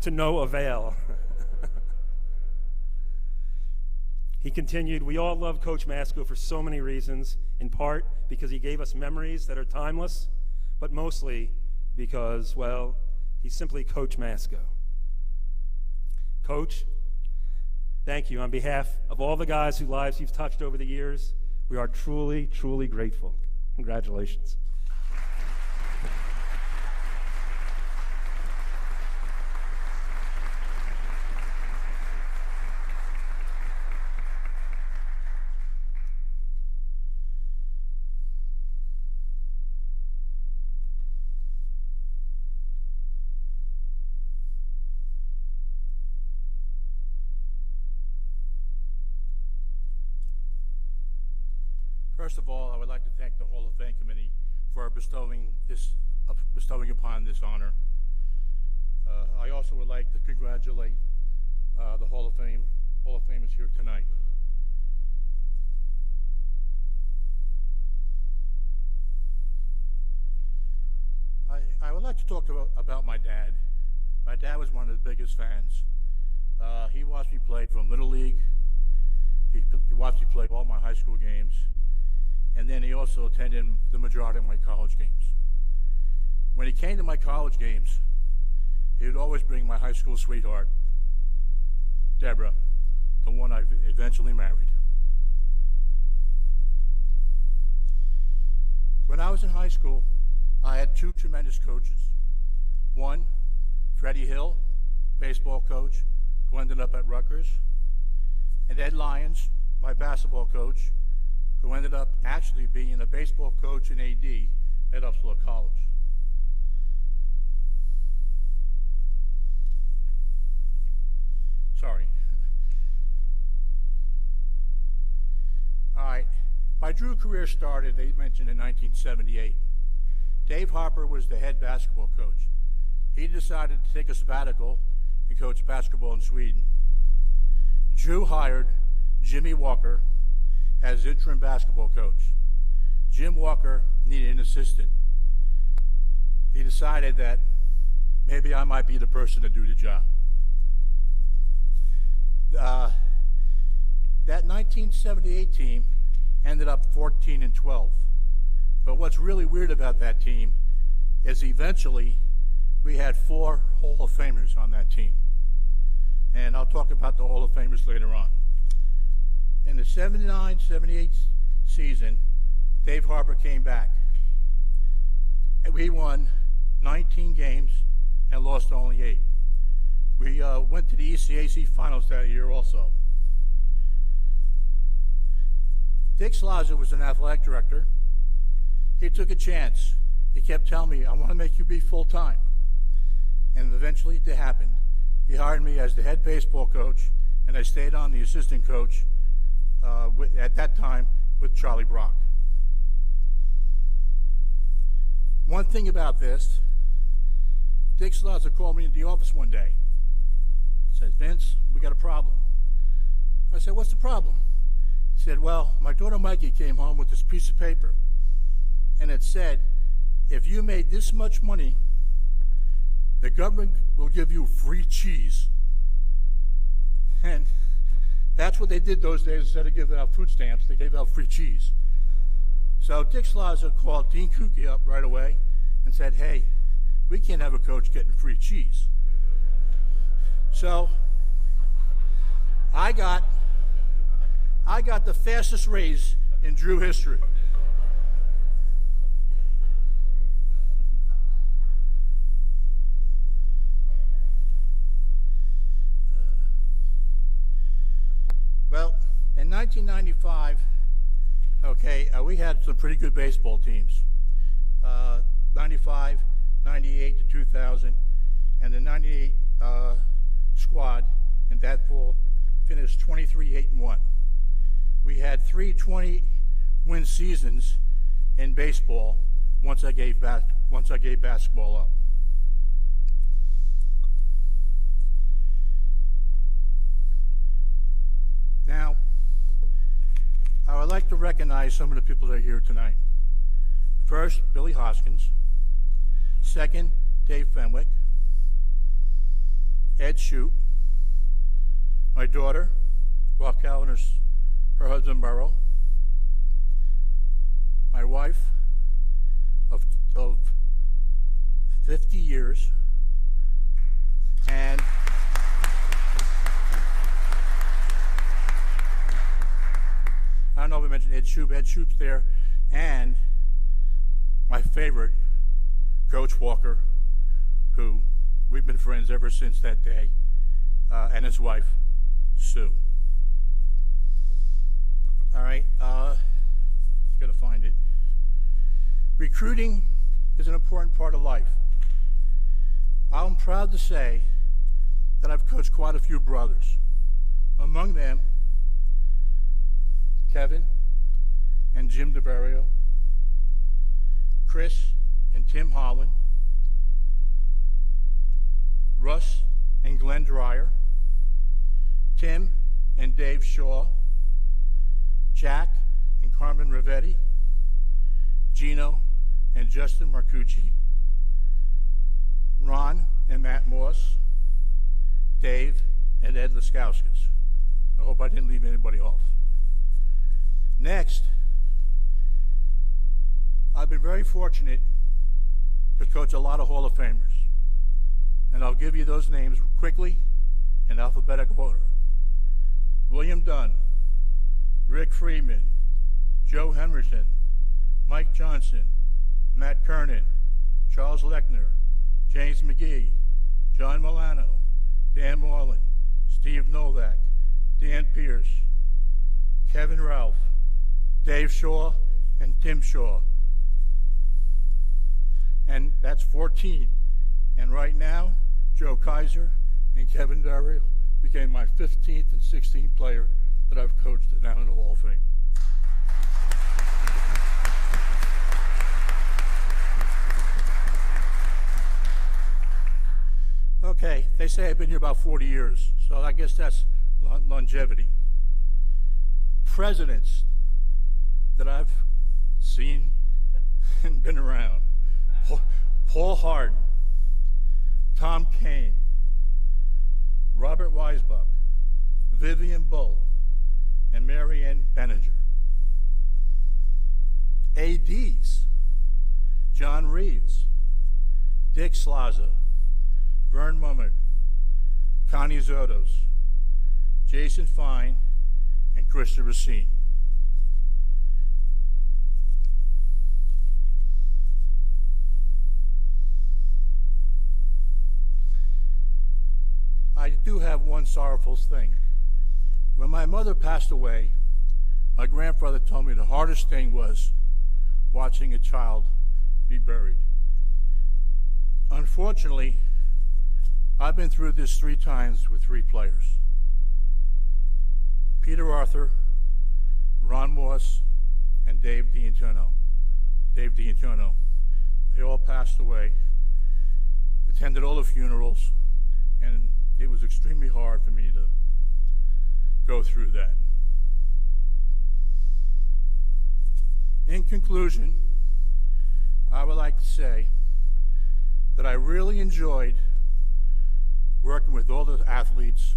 to no avail. He continued, we all love Coach Masco for so many reasons, in part because he gave us memories that are timeless, but mostly because, well, he's simply Coach Masco. Coach, thank you. On behalf of all the guys whose lives you've touched over the years, we are truly, truly grateful. Congratulations. First of all, I would like to thank the Hall of Fame Committee for bestowing upon this honor. I also would like to congratulate the Hall of Famers here tonight. I would like to talk about my dad. My dad was one of the biggest fans. He watched me play from Little League. He watched me play all my high school games. And then he also attended the majority of my college games. When he came to my college games, he would always bring my high school sweetheart, Deborah, the one I eventually married. When I was in high school, I had two tremendous coaches. One, Freddie Hill, baseball coach, who ended up at Rutgers, and Ed Lyons, my basketball coach, who ended up actually being a baseball coach and AD at Upsala College. Sorry. All right. My Drew career started, they mentioned, in 1978. Dave Harper was the head basketball coach. He decided to take a sabbatical and coach basketball in Sweden. Drew hired Jimmy Walker as interim basketball coach. Jim Walker needed an assistant. He decided that maybe I might be the person to do the job. That 1978 team ended up 14-12. But what's really weird about that team is eventually we had 4 Hall of Famers on that team. And I'll talk about the Hall of Famers later on. In the 79-78 season, Dave Harper came back. We won 19 games and lost only 8. We went to the ECAC finals that year also. Dick Slaza was an athletic director. He took a chance. He kept telling me, I want to make you be full-time. And eventually it happened. He hired me as the head baseball coach, and I stayed on the assistant coach at that time with Charlie Brock. One thing about this, Dick Slaza called me into the office one day. Said, Vince, we got a problem. I said, what's the problem? He said, well, my daughter Mikey came home with this piece of paper, and it said, if you made this much money, the government will give you free cheese. And that's what they did those days. Instead of giving out food stamps, they gave out free cheese. So Dick Slaza called Dean Kookie up right away and said, hey, we can't have a coach getting free cheese. So I got the fastest raise in Drew history. Well, in 1995, okay, we had some pretty good baseball teams. 95, 98 to 2000, and the 98 squad in that fall finished 23-8-1. We had 3 20-win seasons in baseball once I gave basketball up. Now, I would like to recognize some of the people that are here tonight. First, Billy Hoskins. Second, Dave Fenwick. Ed Shoup. My daughter, Raquel, and her husband, Merle. My wife of 50 years. And I don't know if I mentioned Ed Shoup. Ed Shoup's there. And my favorite, Coach Walker, who we've been friends ever since that day, and his wife, Sue. All right, gotta find it. Recruiting is an important part of life. I'm proud to say that I've coached quite a few brothers. Among them, Kevin and Jim Devario, Chris and Tim Holland, Russ and Glenn Dreyer, Tim and Dave Shaw, Jack and Carmen Rivetti, Gino and Justin Marcucci, Ron and Matt Moss, Dave and Ed Laskauskas. I hope I didn't leave anybody off. Next, I've been very fortunate to coach a lot of Hall of Famers. And I'll give you those names quickly in alphabetical order. William Dunn, Rick Freeman, Joe Henderson, Mike Johnson, Matt Kernan, Charles Lechner, James McGee, John Milano, Dan Moreland, Steve Novak, Dan Pierce, Kevin Ralph, Dave Shaw, and Tim Shaw. And that's 14. And right now, Joe Kaiser and Kevin Devery became my 15th and 16th player that I've coached down in the Hall of Fame. Okay, they say I've been here about 40 years, so I guess that's longevity. Presidents that I've seen and been around: Paul Harden, Tom Kane, Robert Weisbach, Vivian Bull, and Marianne Benninger. ADs: John Reeves, Dick Slaza, Vern Mummert, Connie Zotos, Jason Fine, and Christopher Racine. I do have one sorrowful thing. When my mother passed away, my grandfather told me the hardest thing was watching a child be buried. Unfortunately, I've been through this 3 times with 3 players. Peter Arthur, Ron Moss, and Dave D'Antuono. They all passed away. Attended all the funerals, and it was extremely hard for me to go through that. In conclusion, I would like to say that I really enjoyed working with all the athletes.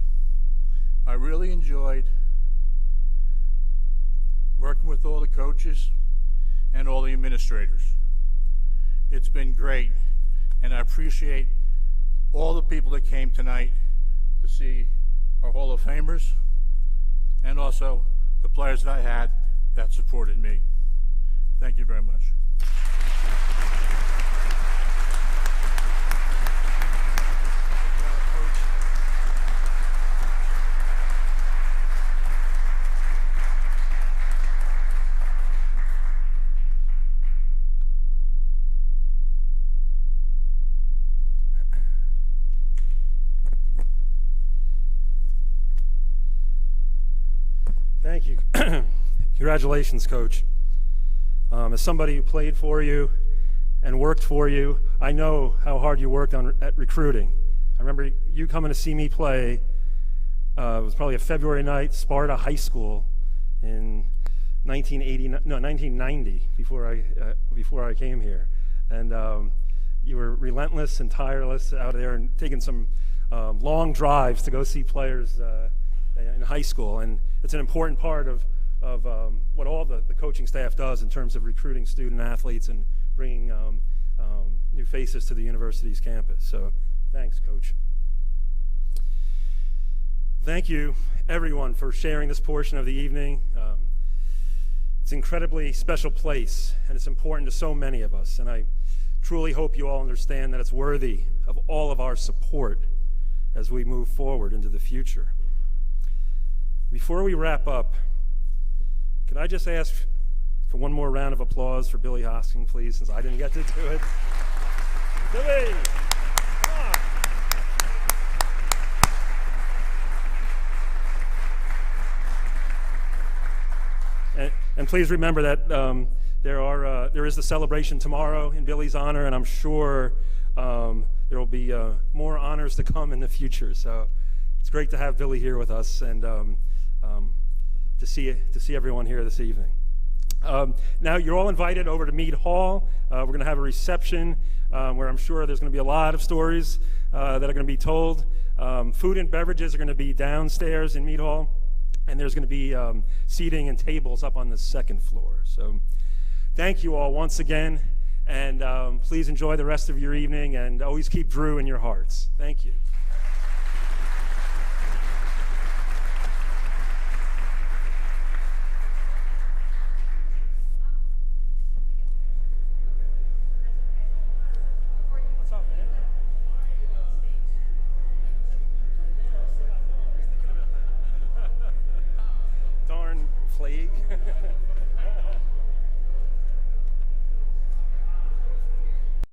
I really enjoyed working with all the coaches and all the administrators. It's been great, and I appreciate all the people that came tonight to see our Hall of Famers, and also the players that I had that supported me. Thank you very much. Thank you. Congratulations, Coach. As somebody who played for you and worked for you, I know how hard you worked at recruiting. I remember you coming to see me play. It was probably a February night, Sparta High School in 1990, before I came here. And you were relentless and tireless out there and taking some long drives to go see players in high school. And it's an important part of what all the coaching staff does in terms of recruiting student athletes and bringing new faces to the university's campus. So thanks, Coach. Thank you, everyone, for sharing this portion of the evening. It's an incredibly special place, and it's important to so many of us. And I truly hope you all understand that it's worthy of all of our support as we move forward into the future. Before we wrap up, could I just ask for one more round of applause for Billy Hosking, please, since I didn't get to do it? Billy, come on. And please remember that there is the celebration tomorrow in Billy's honor, and I'm sure there will be more honors to come in the future. So it's great to have Billy here with us, and to see everyone here this evening. Now you're all invited over to Mead Hall. We're going to have a reception where I'm sure there's going to be a lot of stories that are going to be told. Food and beverages are going to be downstairs in Mead Hall, and there's going to be seating and tables up on the 2nd floor. So thank you all once again, and please enjoy the rest of your evening, and always keep Drew in your hearts. Thank you. plague.